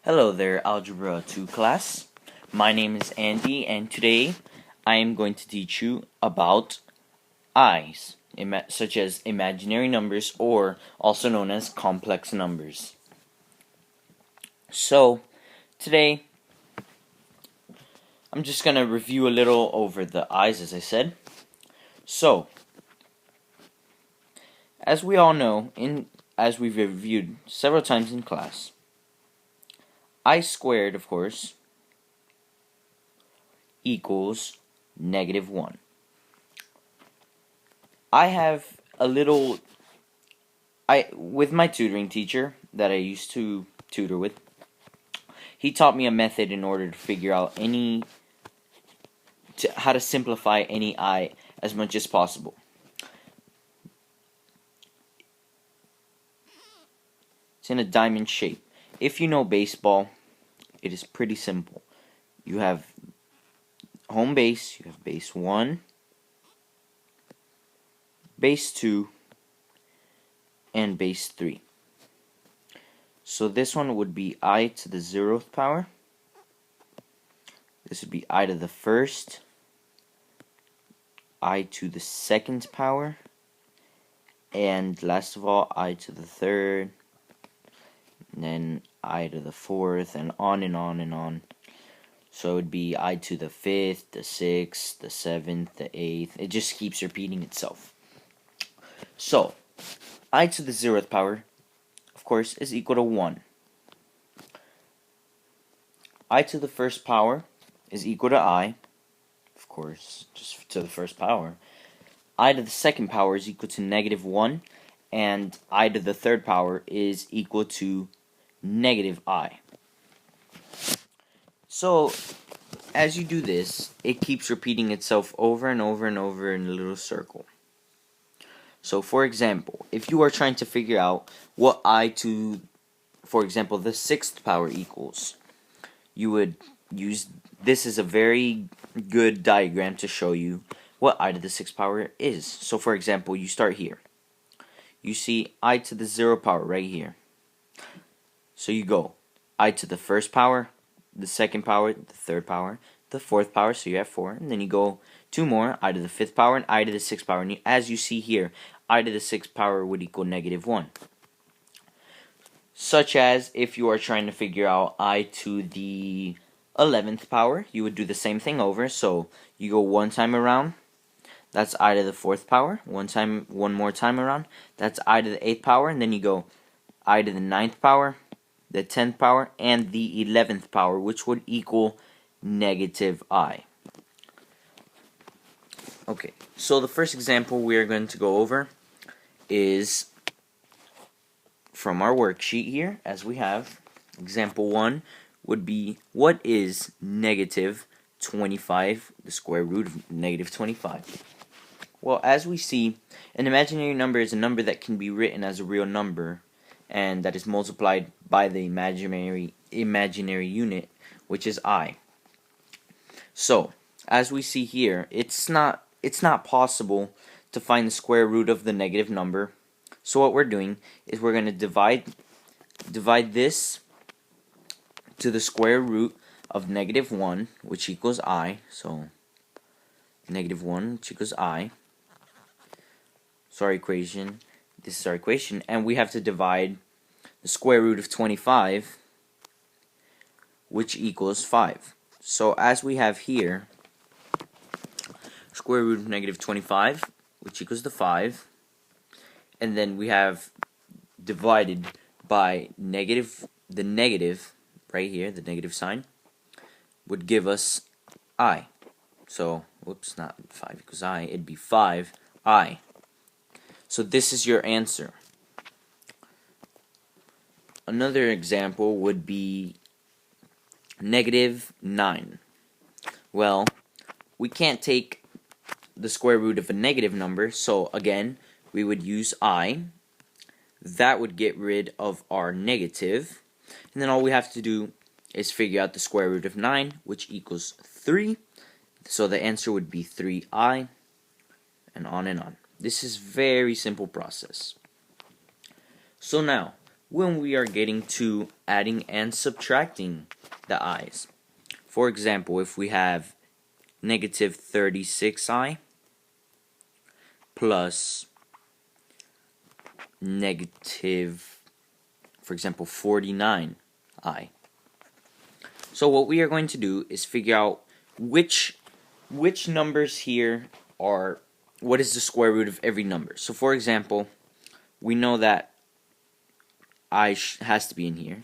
Hello there, Algebra 2 class. My name is Andy, and today I am going to teach you about i's, such as imaginary numbers or also known as complex numbers. So, today I'm just going to review a little over the i's, as I said. So, as we all know, as we've reviewed several times in class, I squared, of course, equals -1. I have a little with my tutoring teacher that I used to tutor with. He taught me a method in order to figure out how to simplify any I as much as possible. It's in a diamond shape. If you know baseball, it is pretty simple. You have home base, you have base 1, base 2, and base 3. So this one would be I to the 0th power. This would be I to the 1st, I to the 2nd power, and last of all, I to the 3rd, and then I to the 4th, and on and on and on. So it would be I to the 5th, the 6th, the 7th, the 8th. It just keeps repeating itself. So, I to the 0th power, of course, is equal to 1. I to the 1st power is equal to I, of course, just to the 1st power. I to the 2nd power is equal to -1, and I to the 3rd power is equal to -I. So, as you do this, it keeps repeating itself over and over and over in a little circle. So, for example, if you are trying to figure out what I to, for example, the 6th power equals, you would use this as a very good diagram to show you what I to the 6th power is. So, for example, you start here. You see I to the 0 power right here. So you go I to the 1st power, the 2nd power, the 3rd power, the 4th power, so you have 4, and then you go 2 more, I to the 5th power, and I to the 6th power. And as you see here, I to the 6th power would equal -1. Such as if you are trying to figure out I to the 11th power, you would do the same thing over. So you go one time around, that's I to the 4th power. One more time around, that's I to the 8th power, and then you go I to the 9th power, the 10th power, and the 11th power, which would equal -I. Okay, so the first example we are going to go over is from our worksheet here, as we have. Example 1 would be, what is -25, the square root of -25? Well, as we see, an imaginary number is a number that can be written as a real number, and that is multiplied by the imaginary unit, which is I. So, as we see here, it's not possible to find the square root of the negative number. So what we're doing is we're going to divide this to the square root of -1, which equals I. So -1, which equals I. So this is our equation, and we have to divide the square root of 25, which equals 5. So as we have here, square root of -25, which equals the 5, and then we have divided by the negative right here, the negative sign, would give us I. So, whoops, not 5 equals I, it'd be 5I. So this is your answer. Another example would be -9. Well, we can't take the square root of a negative number, so again, we would use I. That would get rid of our negative, and then all we have to do is figure out the square root of 9, which equals 3. So the answer would be 3I, and on and on. This is very simple process. So now, when we are getting to adding and subtracting the i's. For example, if we have negative 36i plus negative, for example, 49i. So what we are going to do is figure out which numbers here are, what is the square root of every number. So for example, we know that I has to be in here,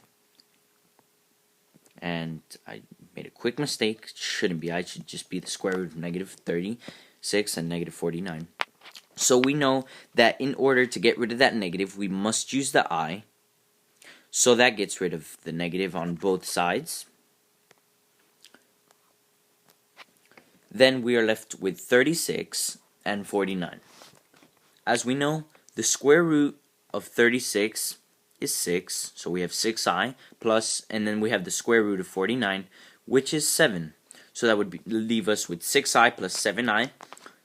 and I made a quick mistake. It shouldn't be. I should just be the square root of negative 36 and negative 49. So we know that in order to get rid of that negative, we must use the I. So that gets rid of the negative on both sides. Then we are left with 36 and 49. As we know, the square root of 36 is 6, so we have 6i plus, and then we have the square root of 49, which is 7. So that would leave us with 6i plus 7i.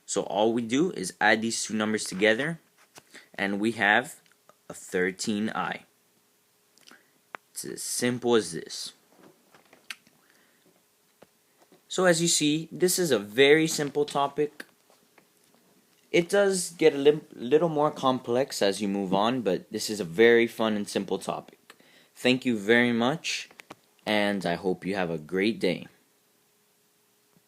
So all we do is add these two numbers together, and we have a 13i. It's as simple as this. So as you see, this is a very simple topic. It does get a little more complex as you move on, but this is a very fun and simple topic. Thank you very much, and I hope you have a great day.